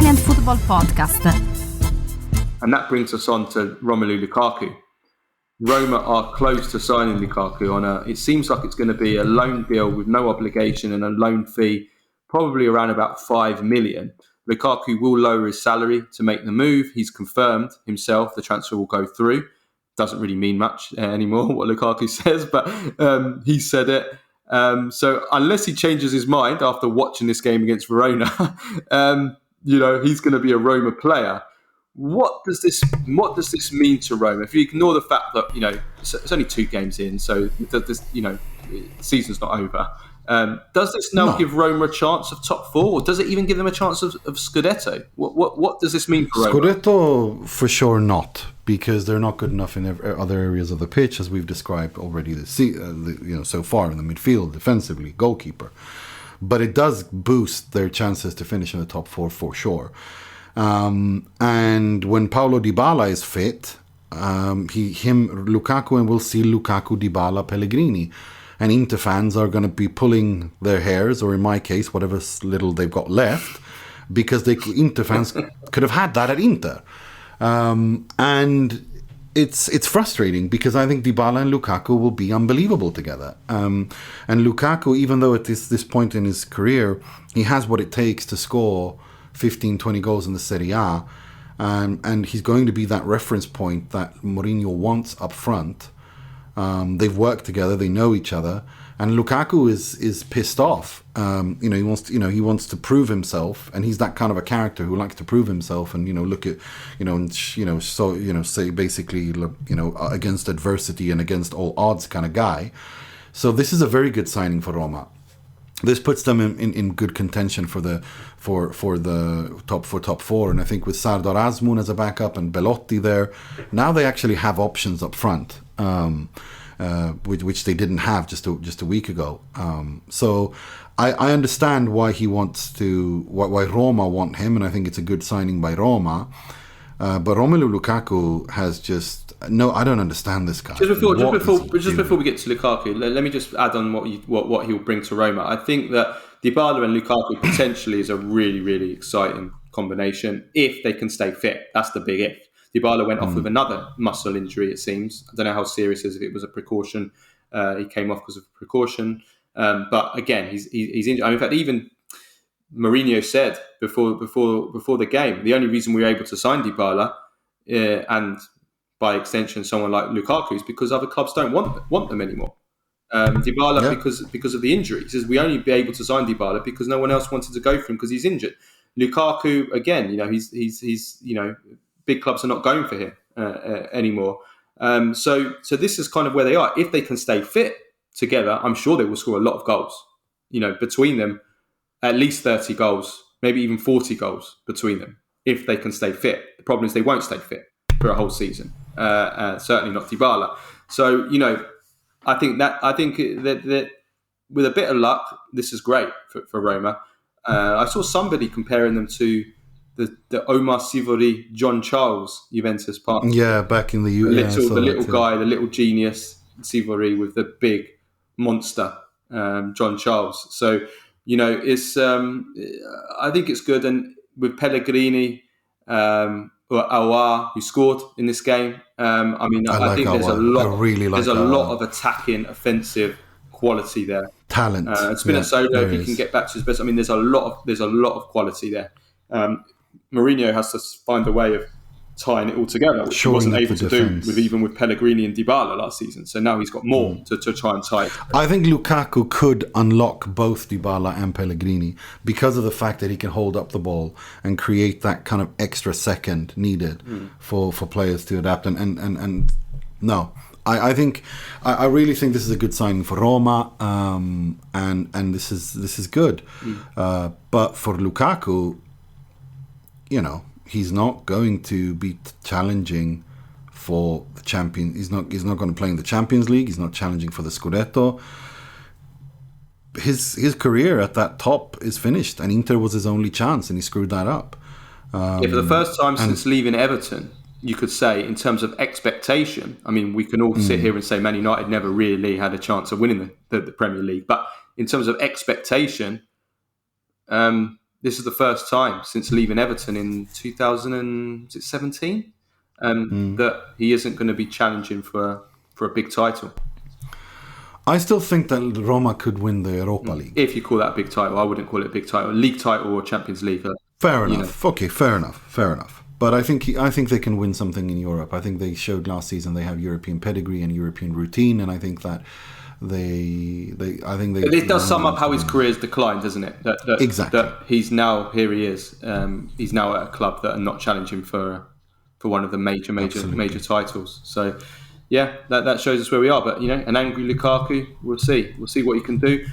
Italian Football Podcast. And that brings us on to Romelu Lukaku. Roma are close to signing Lukaku on it seems like it's going to be a loan deal with no obligation and a loan fee, probably around about 5 million. Lukaku will lower his salary to make the move. He's confirmed himself the transfer will go through. Doesn't really mean much anymore what Lukaku says, but he said it. So unless he changes his mind after watching this game against Verona, he's going to be a Roma player. What does this mean to Roma? If you ignore the fact that it's only 2 games in, so this season's not over. Does this now give Roma a chance of top 4, or does it even give them a chance of Scudetto? What does this mean for Roma? Scudetto, for sure not, because they're not good enough in other areas of the pitch, as we've described already. So far in the midfield, defensively, goalkeeper, but it does boost their chances to finish in the top 4 for sure. And when Paulo Dybala is fit, Lukaku, and we'll see Lukaku, Dybala, Pellegrini. And Inter fans are going to be pulling their hairs, or in my case, whatever little they've got left, because Inter fans could have had that at Inter. And it's frustrating, because I think Dybala and Lukaku will be unbelievable together. And Lukaku, even though at this point in his career, he has what it takes to score 15, 20 goals in the Serie A, and he's going to be that reference point that Mourinho wants up front. They've worked together, they know each other, and Lukaku is pissed off. He wants to prove himself, and he's that kind of a character who likes to prove himself, and say basically against adversity and against all odds kind of guy. So this is a very good signing for Roma. This puts them in good contention for the top 4, and I think with Sardar Azmoun as a backup and Belotti there, now they actually have options up front, which they didn't have just a week ago. So I understand why why Roma want him, and I think it's a good signing by Roma. But Romelu Lukaku has I don't understand this guy. Just before we get to Lukaku, let me just add on what he'll bring to Roma. I think that Dybala and Lukaku potentially is a really, really exciting combination if they can stay fit. That's the big if. Dybala went off with another muscle injury, it seems. I don't know how serious it is, if it was a precaution. He came off because of precaution. But again, he's injured. In fact, even Mourinho said before the game, the only reason we were able to sign Dybala and by extension someone like Lukaku is because other clubs don't want them anymore. Dybala because of the injury. He says we only be able to sign Dybala because no one else wanted to go for him because he's injured. Lukaku again, he's big clubs are not going for him anymore. So this is kind of where they are. If they can stay fit together, I'm sure they will score a lot of goals. Between them. At least 30 goals, maybe even 40 goals between them, if they can stay fit. The problem is they won't stay fit for a whole season. Certainly not Dybala. So, I think that with a bit of luck, this is great for Roma. I saw somebody comparing them to the Omar Sivori, John Charles Juventus partner. Yeah, back in the the little genius Sivori with the big monster John Charles. So, it's. I think it's good, and with Pellegrini or Aouar, who scored in this game. I think there's a lot of attacking, offensive quality there. Talent. Spinazzola, if he can get back to his best. There's a lot of quality there. Mourinho has to find a way of tying it all together, which he wasn't able to do with Pellegrini and Dybala last season. So now he's got more to try and tie it. I think Lukaku could unlock both Dybala and Pellegrini because of the fact that he can hold up the ball and create that kind of extra second needed for players to adapt. And no, I really think this is a good signing for Roma, and this is good. But for Lukaku, he's not going to be challenging for the champion. He's not going to play in the Champions League. He's not challenging for the Scudetto. His career at that top is finished, and Inter was his only chance, and he screwed that up. For the first time since leaving Everton, you could say, in terms of expectation, we can all sit here and say Man United never really had a chance of winning the Premier League, but in terms of expectation, this is the first time since leaving Everton in 2017 that he isn't going to be challenging for a big title. I still think that Roma could win the Europa League. If you call that a big title, I wouldn't call it a big title. League title or Champions League. Fair enough. Okay, fair enough. But I think they can win something in Europe. I think they showed last season they have European pedigree and European routine, and I think that it does sum up how his career's declined, doesn't it? Exactly. That he's now, here he is. He's now at a club that are not challenging for one of the major titles. So, yeah, that shows us where we are. But an angry Lukaku, we'll see what he can do.